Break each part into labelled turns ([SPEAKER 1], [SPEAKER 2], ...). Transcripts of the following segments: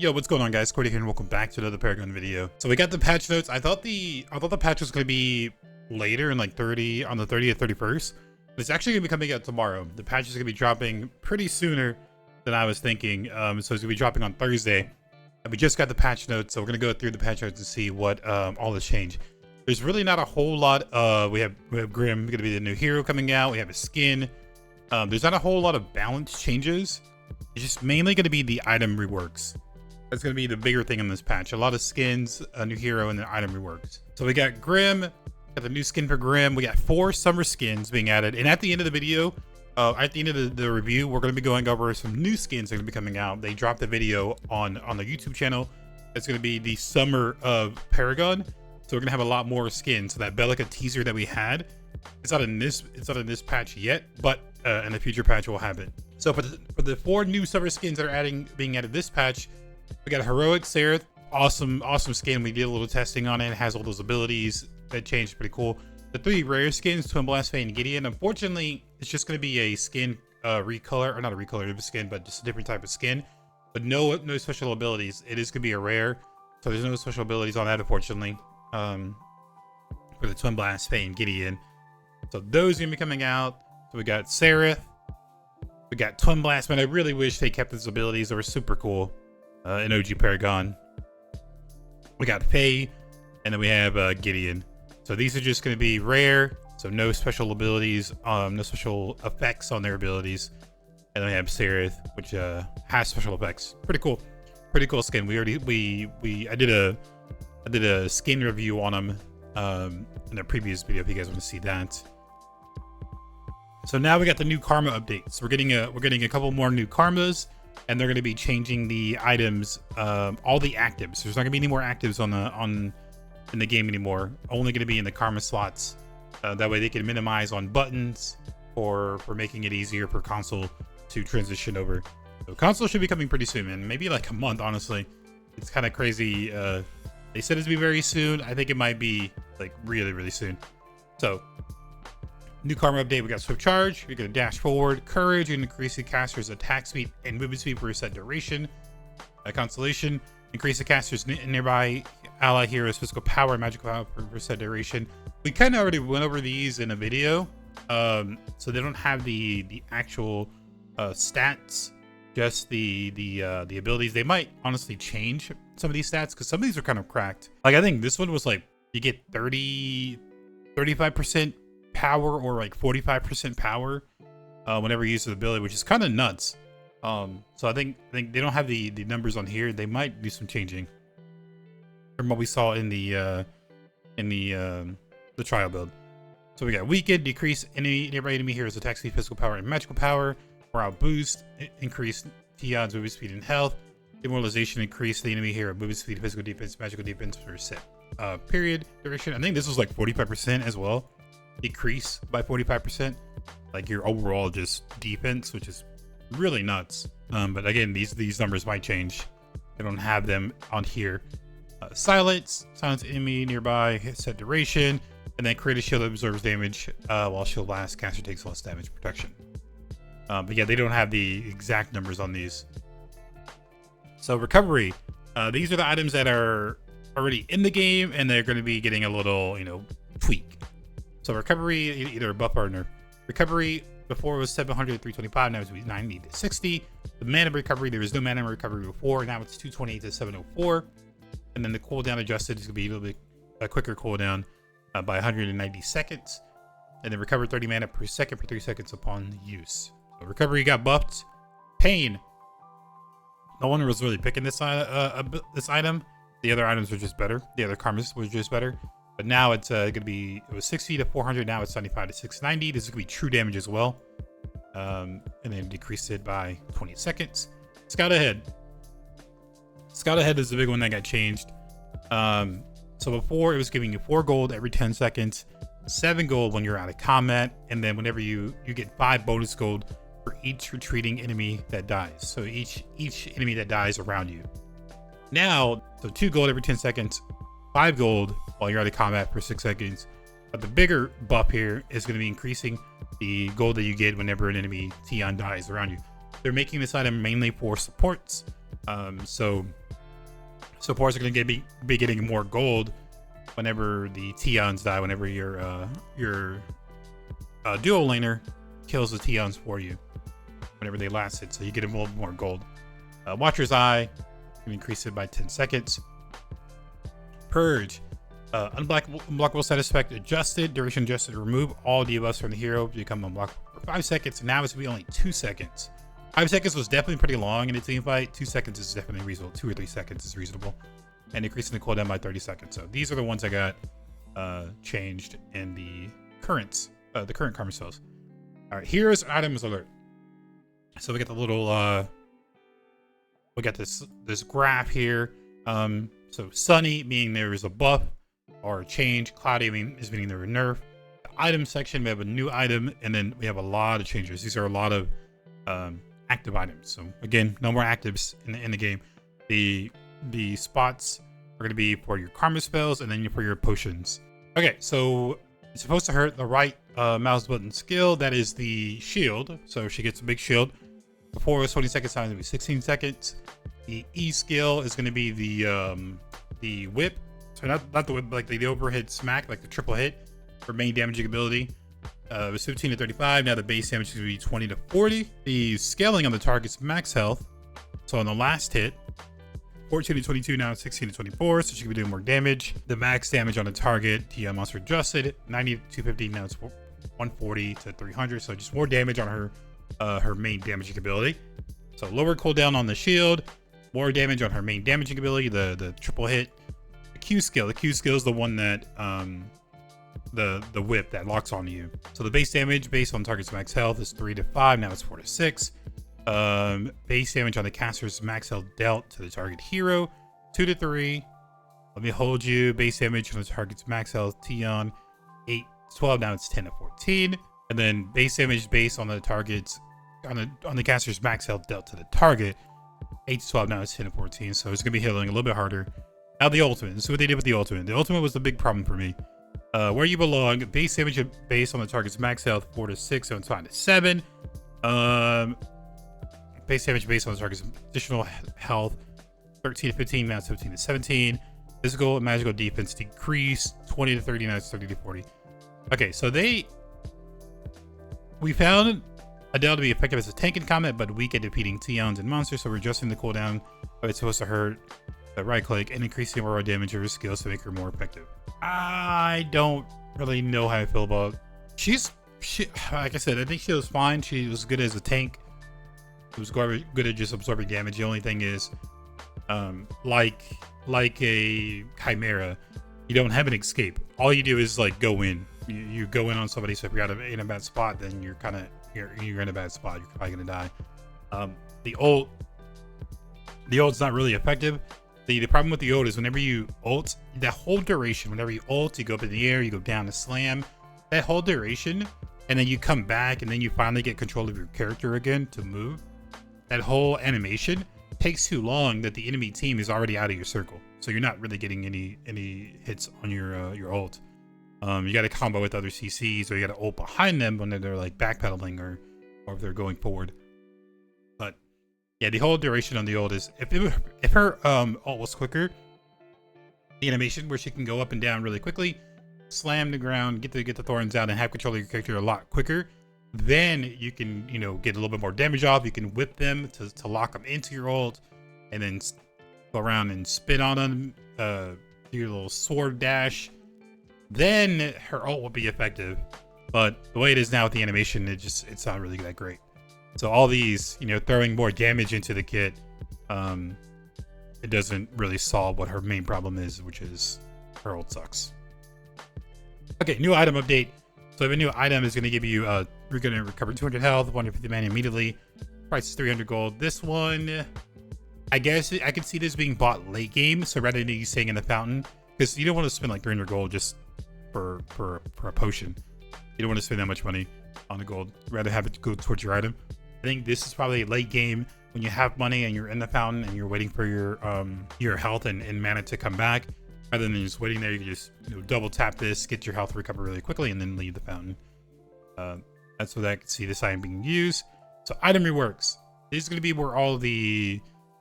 [SPEAKER 1] Yo, what's going on, guys? Cody here, and welcome back to another Paragon video. So we got the patch notes. I thought the patch was going to be later in like on the 30th, 31st. But it's actually going to be coming out tomorrow. The patch is going to be dropping pretty sooner than I was thinking. So it's going to be dropping on Thursday. And we just got the patch notes, so we're going to go through the patch notes and see what all has changed. There's really not a whole lot. We have GRIM going to be the new hero coming out. We have a skin. There's not a whole lot of balance changes. It's just mainly going to be the item reworks. That's going to be the bigger thing in this patch. A lot of skins, a new hero, and the item reworks. So we got GRIM, got the new skin for GRIM. We got 4 summer skins being added. And at the end of the video, at the end of the review, we're going to be going over some new skins that are going to be coming out. They dropped the video on the YouTube channel. It's going to be the summer of Paragon. So we're going to have a lot more skins. So that Bellica teaser that we had, it's not in this patch yet, but in the future patch we'll have it. So for the 4 new summer skins that are being added this patch, we got a heroic Seraph, awesome skin. We did a little testing on it. It has all those abilities that changed, pretty cool. The 3 rare skins, Twin Blast, Faye, and Gideon. Unfortunately, it's just going to be a skin recolor, or not a recolor of a skin, but just a different type of skin. But no special abilities. It is going to be a rare, so there's no special abilities on that, unfortunately. For the Twin Blast, Faye, and Gideon. So those are going to be coming out. So we got Seraph, we got Twin Blast. Man, I really wish they kept those abilities. They were super cool. In OG Paragon. We got Faye, and then we have Gideon. So these are just going to be rare, so no special abilities, no special effects on their abilities. And then we have Seraph, which has special effects. Pretty cool skin. I did a skin review on them in a previous video if you guys want to see that. So now we got the new karma updates. We're getting a couple more new karmas. And they're going to be changing the items, all the actives. There's not going to be any more actives in the game anymore. Only going to be in the karma slots. That way they can minimize on buttons for making it easier for console to transition over. So console should be coming pretty soon, man. Maybe like a month, honestly. It's kind of crazy. They said it's be very soon. I think it might be like really soon. So new karma update, we got swift charge, you're gonna dash forward, courage, and increase the caster's attack speed and movement speed for a set duration. Constellation, increase the caster's nearby ally hero's physical power and magical power for a set duration. We kind of already went over these in a video, so they don't have the actual stats, just the abilities. They might honestly change some of these stats because some of these are kind of cracked. Like I think this one was like you get 35% power or like 45% power whenever you use the ability, which is kind of nuts. So I think they don't have the numbers on here. They might do some changing from what we saw in the trial build. So we got weakened, decrease nearby enemy hero's attack speed, physical power, and magical power. Morale boost, increase Tion's movement speed and health. Demoralization, increase the enemy hero movement speed, physical defense, magical defense for a set period duration. I think this was like 45% as well. Decrease by 45%, like your overall just defense, which is really nuts. But again, these numbers might change. They don't have them on here. Silence enemy nearby, hit set duration, and then create a shield that absorbs damage while shield lasts. Caster takes less damage protection. But yeah, they don't have the exact numbers on these. So recovery, these are the items that are already in the game, and they're going to be getting a little, tweak. So recovery, either a buff or a nerf. Recovery before it was 700 to 325, now it's 90 to 60. The mana recovery, there was no mana recovery before, now it's 228 to 704. And then the cooldown adjusted is going to be a little bit a quicker cooldown by 190 seconds. And then recover 30 mana per second for 3 seconds upon use. So recovery got buffed. Pain. No one was really picking this item. The other items were just better. The other karmas was just better. But now it's going to be, it was 60 to 400, now it's 75 to 690. This is going to be true damage as well. And then decreased it by 20 seconds. Scout Ahead. Scout Ahead is the big one that got changed. So before it was giving you 4 gold every 10 seconds, 7 gold when you're out of combat, and then whenever you get 5 bonus gold for each retreating enemy that dies. So each enemy that dies around you. Now, so 2 gold every 10 seconds, 5 gold while you're out of combat for 6 seconds. But the bigger buff here is going to be increasing the gold that you get whenever an enemy Tion dies around you. They're making this item mainly for supports. So Supports are going to be getting more gold whenever the Tions die, whenever your duo laner kills the Tions for you, whenever they last hit, so you get a little more gold. Watcher's Eye, can increase it by 10 seconds. Purge, unblockable side effect adjusted, duration adjusted, remove all debuffs from the hero to become unblockable for 5 seconds, and now it's going to be only 2 seconds. 5 seconds was definitely pretty long in a team fight. 2 seconds is definitely reasonable. 2 or 3 seconds is reasonable. And increasing the cooldown by 30 seconds. So these are the ones I got changed in the current karma spells. All right, here's items alert. So we got the little we got this graph here. So sunny meaning there is a buff or a change. Cloudy meaning there is a nerf. The item section, we have a new item, and then we have a lot of changes. These are a lot of active items. So again, no more actives in the game. The spots are going to be for your karma spells and then for your potions. Okay, so it's supposed to hurt the right mouse button skill. That is the shield. So she gets a big shield. Before it was 20 seconds, now it's going to be 16 seconds. The E skill is going to be the whip. So not the whip, but like the overhead smack, like the triple hit for main damaging ability. It was 15 to 35. Now the base damage is going to be 20 to 40. The scaling on the target's max health. So on the last hit, 14 to 22, now 16 to 24, so she can be doing more damage. The max damage on the target, TM monster adjusted, 90 to 250, now it's 140 to 300, so just more damage on her main damaging ability. So lower cooldown on the shield, more damage on her main damaging ability, the triple hit. The Q skill is the one that the whip that locks onto you. So the base damage based on target's max health is 3 to 5, now it's 4 to 6. Base damage on the caster's max health dealt to the target hero, 2 to 3. Let me hold you. Base damage on the target's max health Tion, 8 to 12. Now it's 10 to 14. And then base damage based on the target's on the caster's max health dealt to the target, 8 to 12. Now it's 10 to 14. So it's gonna be healing a little bit harder. Now the ultimate. This is what they did with the ultimate. The ultimate was the big problem for me. Where you belong. Base damage based on the target's max health, 4 to 6. So it's 5 to 7. Base damage based on the target's additional health, 13 to 15, now it's 15 to 17. Physical and magical defense decreased, 20 to 30, now it's 30 to 40. Okay, so we found Adele to be effective as a tank in combat, but weak at defeating Tions and monsters, so we're adjusting the cooldown, but it's supposed to hurt the right click and increasing overall damage of her skills to make her more effective. I don't really know how I feel about she like I said, I think she was fine. She was good as a tank. It was good at just absorbing damage. The only thing is, like a Chimera, you don't have an escape. All you do is like go in. You go in on somebody. So if you're in a bad spot, then you're in a bad spot. You're probably gonna die. The ult's not really effective. The problem with the ult is whenever you ult, that whole duration. Whenever you ult, you go up in the air, you go down to slam. That whole duration, and then you come back, and then you finally get control of your character again to move. That whole animation takes too long that the enemy team is already out of your circle, so you're not really getting any hits on your ult. You got to combo with other CCs, or you got to ult behind them when they're like backpedaling or if they're going forward. But yeah, the whole duration on the ult is if her ult was quicker, the animation where she can go up and down really quickly, slam the ground, get the thorns out, and have control of your character a lot quicker. Then you can, get a little bit more damage off. You can whip them to lock them into your ult, and then go around and spin on them, do your little sword dash. Then her ult will be effective. But the way it is now with the animation, it's not really that great. So all these, throwing more damage into the kit, it doesn't really solve what her main problem is, which is her ult sucks. Okay, new item update. So if a new item is going to give you, you're going to recover 200 health, 150 mana immediately. Price is 300 gold. This one, I guess I could see this being bought late game. So rather than you staying in the fountain, because you don't want to spend like 300 gold just for a potion. You don't want to spend that much money on the gold. Rather have it go towards your item. I think this is probably late game when you have money and you're in the fountain and you're waiting for your health and mana to come back. Rather than just waiting there, you can just double tap this, get your health recover really quickly, and then leave the fountain. That's what I can see this item being used. So item reworks. This is going to be where all the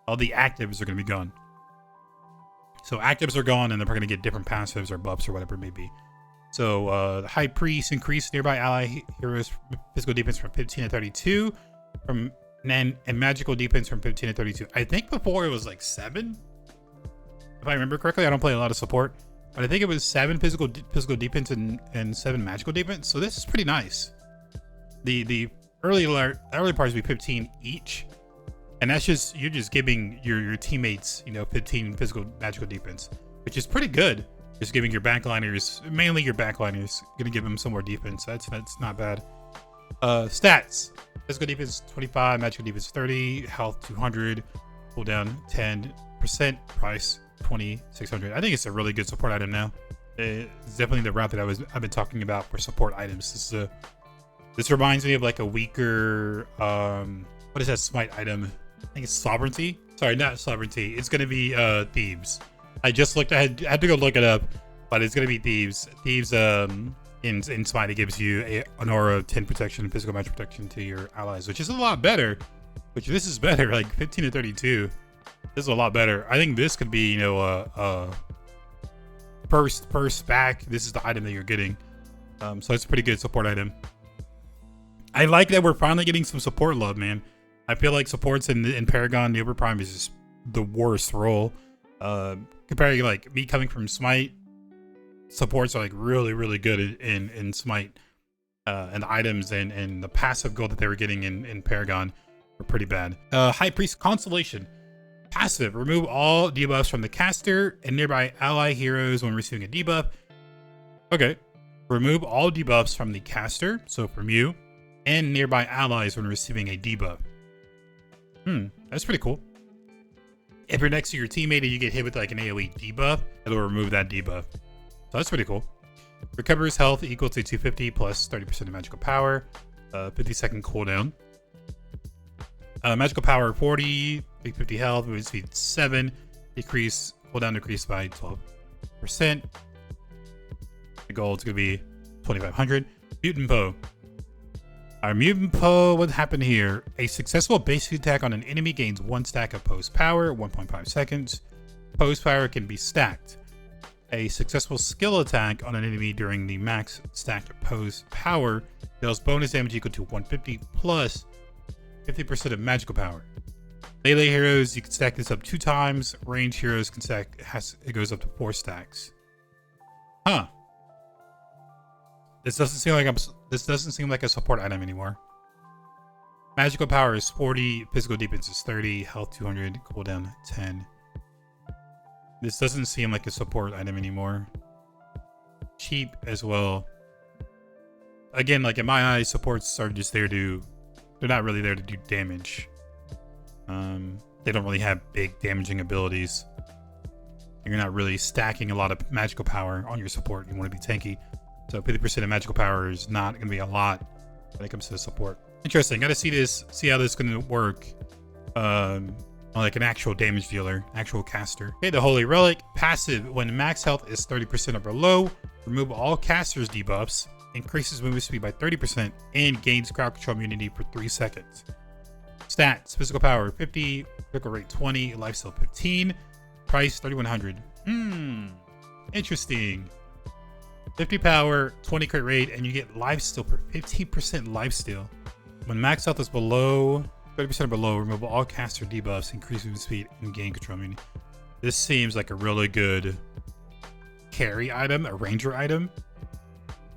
[SPEAKER 1] actives are going to be gone. So actives are gone, and they're going to get different passives or buffs or whatever it may be. So the High Priest increased nearby ally heroes physical defense from 15 to 32, and magical defense from 15 to 32. I think before it was like 7, if I remember correctly. I don't play a lot of support, but I think it was 7 physical defense and 7 magical defense. So this is pretty nice. The early parts will be 15 each, and that's just you're just giving your teammates 15 physical magical defense, which is pretty good. Just giving your backliners, mainly your backliners, gonna give them some more defense. That's not bad. Stats: physical defense 25, magical defense 30, health 200, cooldown 10%, price 2,600. I think it's a really good support item now. It's definitely the route that I've been talking about for support items. This reminds me of like a weaker what is that smite item? I think it's Sovereignty. Sorry, not Sovereignty. It's gonna be Thieves. I just looked. I had to go look it up, but it's gonna be Thieves. Thieves in Smite, it gives you an aura of 10 protection, physical magic protection to your allies, which is a lot better. Which this is better, like 15 to 32. This is a lot better. I think this could be first back. This is the item that you're getting. So it's a pretty good support item. I like that we're finally getting some support love, man. I feel like supports in Paragon The Overprime is just the worst role. Comparing like me coming from Smite, supports are like really good in Smite, and the items and the passive gold that they were getting in Paragon were pretty bad. High Priest Constellation passive: remove all debuffs from the caster and nearby ally heroes when receiving a debuff. Okay, remove all debuffs from the caster, so from you, and nearby allies when receiving a debuff. That's pretty cool. If you're next to your teammate and you get hit with like an AoE debuff, it'll remove that debuff. So that's pretty cool. Recovers health equal to 250 plus 30% of magical power. 50-second cooldown. Magical power 40, 50 health, movement speed 7, cooldown decrease by 12%. The gold is going to be 2,500. Mutant Poe. Our Mutant Poe, what happened here? A successful basic attack on an enemy gains 1 stack of Poe's power, 1.5 seconds. Poe's power can be stacked. A successful skill attack on an enemy during the max stacked Poe's power deals bonus damage equal to 150 plus 50% of magical power. Melee heroes, you can stack this up 2 times. Range heroes can stack, it goes up to 4 stacks. Huh. This doesn't seem like a support item anymore. Magical power is 40, physical defense is 30, health 200, cooldown 10. This doesn't seem like a support item anymore. Cheap as well. Again, like in my eyes, supports are just there to... They're not really there to do damage. They don't really have big damaging abilities. You're not really stacking a lot of magical power on your support. You want to be tanky. So 50% of magical power is not going to be a lot when it comes to support. Interesting. Got to see how this is going to work on like an actual damage dealer, actual caster. Okay, the Holy Relic. Passive. When max health is 30% or below, remove all casters debuffs, increases movement speed by 30%, and gains crowd control immunity for 3 seconds. Stats. Physical power 50, critical rate 20, lifesteal 15, price 3,100. Interesting. 50 power, 20 crit rate, and you get lifesteal for 15% lifesteal. When max health is below 30% or below, remove all caster debuffs, increase movement speed, and gain control immunity. This seems like a really good carry item, a ranger item.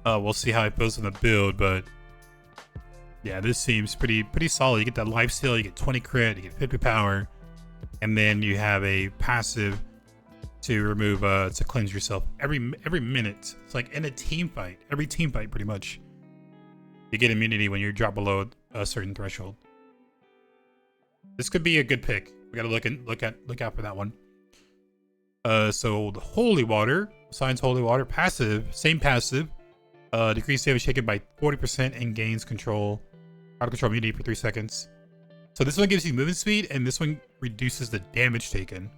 [SPEAKER 1] We'll see how it goes in the build, but yeah, this seems pretty solid. You get that lifesteal, you get 20 crit, you get 50 power, and then you have a passive to remove to cleanse yourself every minute. It's like in a team fight, every team fight pretty much. You get immunity when you drop below a certain threshold. This could be a good pick. We gotta look out for that one. So the Holy Water, Science Holy Water, passive, same passive. Decrease damage taken by 40% and gains control, auto control immunity for 3 seconds. So this one gives you movement speed, and this one reduces the damage taken.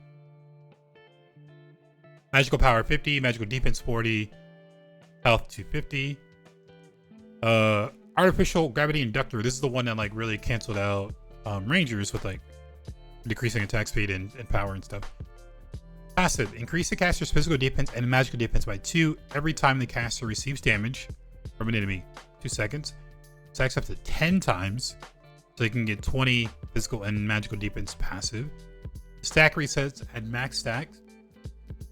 [SPEAKER 1] Magical power 50, magical defense 40, health 250. Artificial gravity inductor. This is the one that like really canceled out rangers with like decreasing attack speed and power and stuff. Passive, increase the caster's physical defense and magical defense by 2 every time the caster receives damage from an enemy. 2 seconds. Stacks up to 10 times, so you can get 20 physical and magical defense passive. Stack resets at max stack.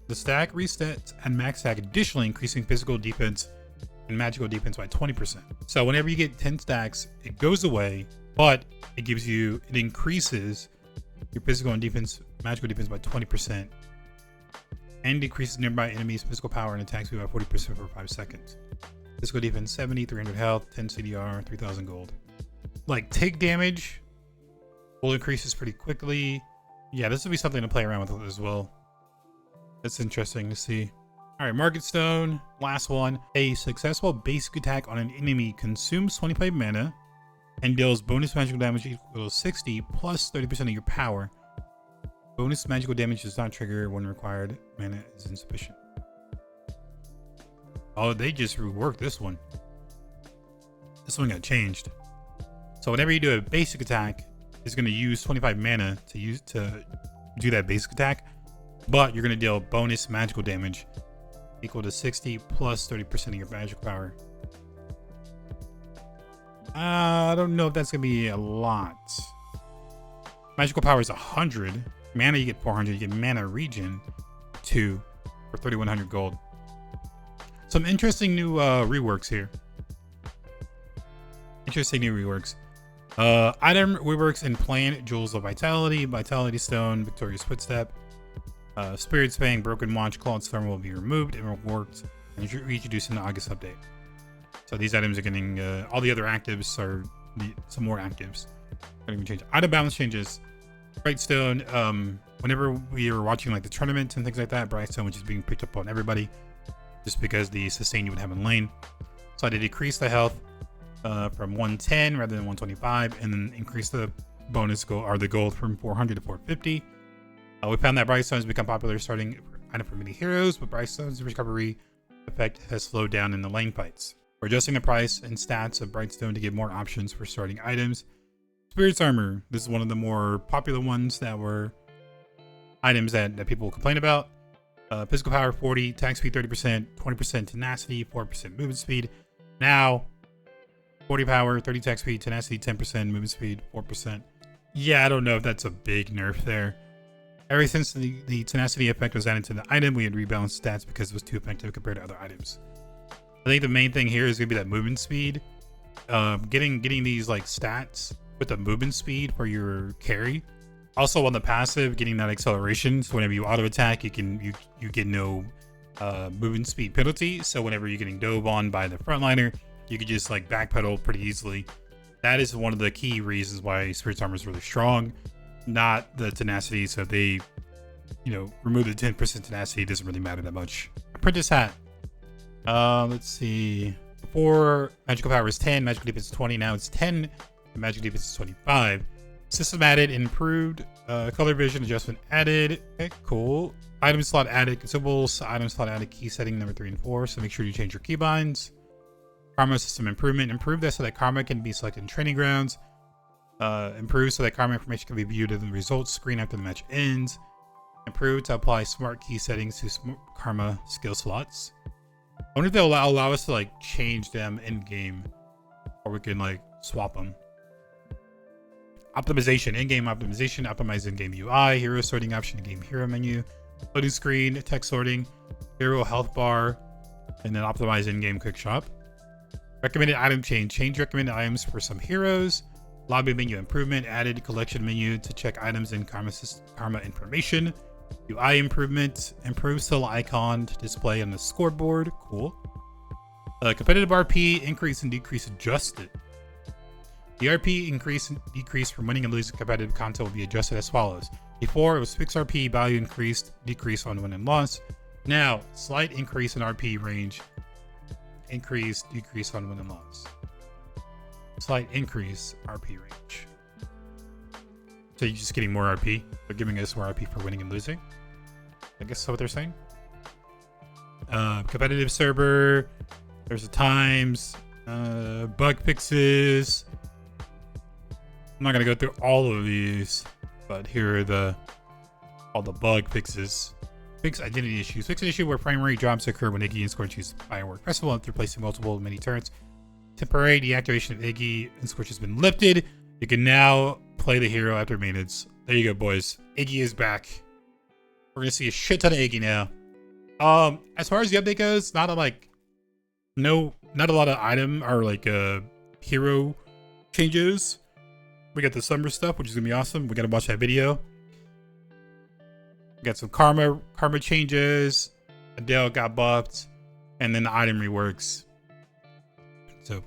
[SPEAKER 1] The stack resets at max stack, additionally increasing physical defense and magical defense by 20%. So whenever you get 10 stacks, it goes away, but it increases your physical and magical defense by 20%, and decreases nearby enemies' physical power and attack speed by 40% for 5 seconds. Physical defense 70, 300 health, 10 CDR, 3000 gold. Like, take damage will increases pretty quickly. Yeah, this would be something to play around with as well. That's interesting to see. All right, Market Stone, last one. A successful basic attack on an enemy consumes 25 mana and deals bonus magical damage equal to 60 plus 30% of your power. Bonus magical damage does not trigger when required mana is insufficient. Oh, they just reworked this one. This one got changed. So whenever you do a basic attack, it's going to use 25 mana to do that basic attack, but you're going to deal bonus magical damage equal to 60 plus 30% of your magical power. I don't know if that's going to be a lot. Magical power is 100. Mana, you get 400. You get mana regen 2 for 3100 gold. Some interesting new reworks here. Interesting new reworks. Item reworks in Plan, Jewels of Vitality, Vitality Stone, Victorious Footstep, Spirit's Fang, Broken Watch, Clawed Storm will be removed and reworked and reintroduced in the August update. So these items are getting, all the other actives are, some more actives. Don't even change. Item balance changes. Brightstone, whenever we were watching like the tournaments and things like that, Brightstone was just being picked up on everybody just because the sustain you would have in lane. So I did decrease the health from 110 rather than 125, and then increase the bonus gold or the gold from 400 to 450. We found that Brightstone has become popular starting item for many heroes, but Brightstone's recovery effect has slowed down in the lane fights. We're adjusting the price and stats of Brightstone to give more options for starting items. Spirit's Armor, this is one of the more popular ones that were items that people complain about. Physical power 40, attack speed 30%, 20% tenacity, 4% movement speed. Now 40 power, 30 attack speed, tenacity 10%, movement speed 4%. Yeah, I don't know if that's a big nerf there. Ever since the tenacity effect was added to the item, we had rebalanced stats because it was too effective compared to other items. I think the main thing here is gonna be that movement speed. Getting these like stats with the movement speed for your carry. Also on the passive, getting that acceleration, so whenever you auto attack, you get no movement speed penalty. So whenever you're getting dove on by the frontliner, you can just like backpedal pretty easily. That is one of the key reasons why Spirit's Armor is really strong, not the tenacity. So if they, remove the 10% tenacity, it doesn't really matter that much. Apprentice Hat. Let's see. Before magical power is 10, magical defense is 20. Now it's 10, and magical defense is 25. System added, improved. Color vision adjustment added. Okay, cool. Item slot added. Consumables. Item slot added. Key setting number 3 and 4. So make sure you change your keybinds. Karma system improvement. Improved that so that karma can be selected in training grounds. Improved so that karma information can be viewed in the results screen after the match ends. Improved to apply smart key settings to karma skill slots. I wonder if they'll allow us to like change them in game, or we can like swap them. Optimization, in-game optimization, optimize in-game UI, hero sorting option, in-game hero menu, loading screen, text sorting, hero health bar, and then optimize in-game quick shop. Recommended item change recommended items for some heroes. Lobby menu improvement, added collection menu to check items and karma information. UI improvement, improved still icon to display on the scoreboard. Cool. Competitive RP, increase and decrease adjusted. The RP increase and decrease from winning and losing competitive content will be adjusted as follows. Before, it was fixed RP, value increased, decrease on win and loss. Now, slight increase in RP range, increase, decrease on win and loss. Slight increase RP range. So you're just getting more RP. They're giving us more RP for winning and losing. I guess that's what they're saying. Competitive server. There's the times. Bug fixes. I'm not gonna go through all of these, but here are all the bug fixes. Fix identity issues. Fix an issue where primary drops occur when Iggy and Scorch use firework festival after placing multiple mini turrets. Temporary deactivation of Iggy and Scorch has been lifted. You can now play the hero after maintenance. There you go, boys. Iggy is back. We're gonna see a shit ton of Iggy now. As far as the update goes, not a lot of item or like hero changes. We got the summer stuff, which is gonna be awesome. We gotta watch that video. We got some karma changes. Adele got buffed, and then the item reworks. So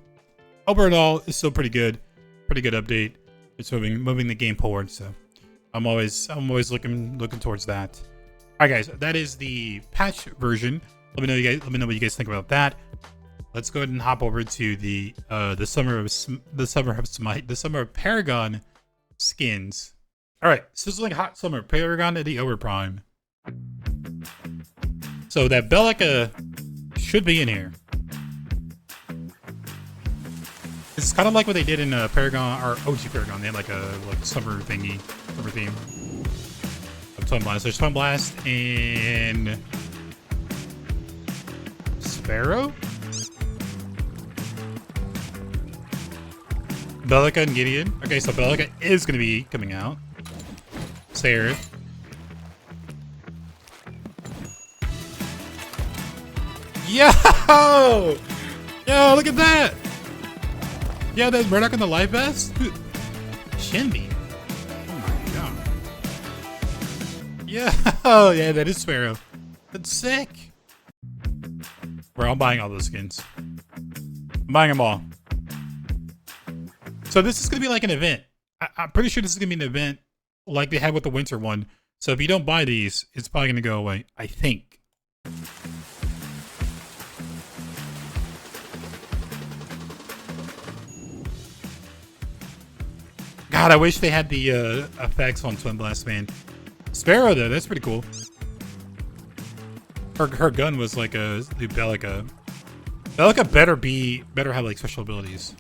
[SPEAKER 1] overall, it's still pretty good. Pretty good update. It's moving the game forward. So I'm always looking towards that. All right, guys, that is the patch version. Let me know what you guys think about that. Let's go ahead and hop over to the summer of Paragon skins. All right, sizzling hot summer Paragon The Overprime. So that Bellica should be in here. It's kind of like what they did in Paragon or OG Paragon. They had like a summer thingy, summer theme. Twin Blast. There's Twin Blast and Sparrow, Bellica, and Gideon. Okay, so Bellica is going to be coming out. Sarah. Yo! Yo, look at that! Yeah, that's Murdoch in the life vest? Shinby. Yeah, oh yeah, that is Sparrow. That's sick. Bro, I'm buying all those skins. I'm buying them all. So this is gonna be like an event. I'm pretty sure this is gonna be an event like they had with the winter one. So if you don't buy these, it's probably gonna go away, I think. God, I wish they had the effects on Twin Blast, man. Sparrow though, that's pretty cool. Her gun was like the Bellica. Bellica better have like special abilities.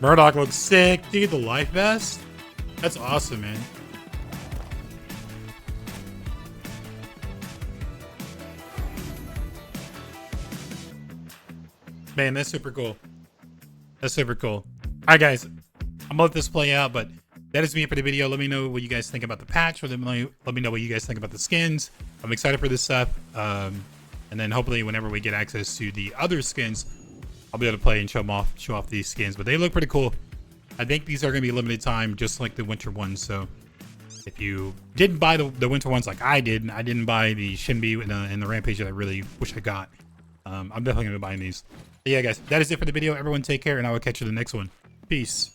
[SPEAKER 1] Murdoch looks sick, dude. The life vest, that's awesome, man. Man, that's super cool. That's super cool. All right, guys, I'm gonna let this play out, but that is me for the video. Let me know what you guys think about the patch, or let me know what you guys think about the skins. I'm excited for this stuff, and then hopefully whenever we get access to the other skins, I'll be able to play and show off these skins. But they look pretty cool. I think these are gonna be limited time, just like the winter ones. So if you didn't buy the winter ones like I didn't buy the Shinbi and the Rampage that I really wish I got. I'm definitely gonna be buying these. But yeah, guys, that is it for the video. Everyone take care, and I will catch you in the next one. Peace.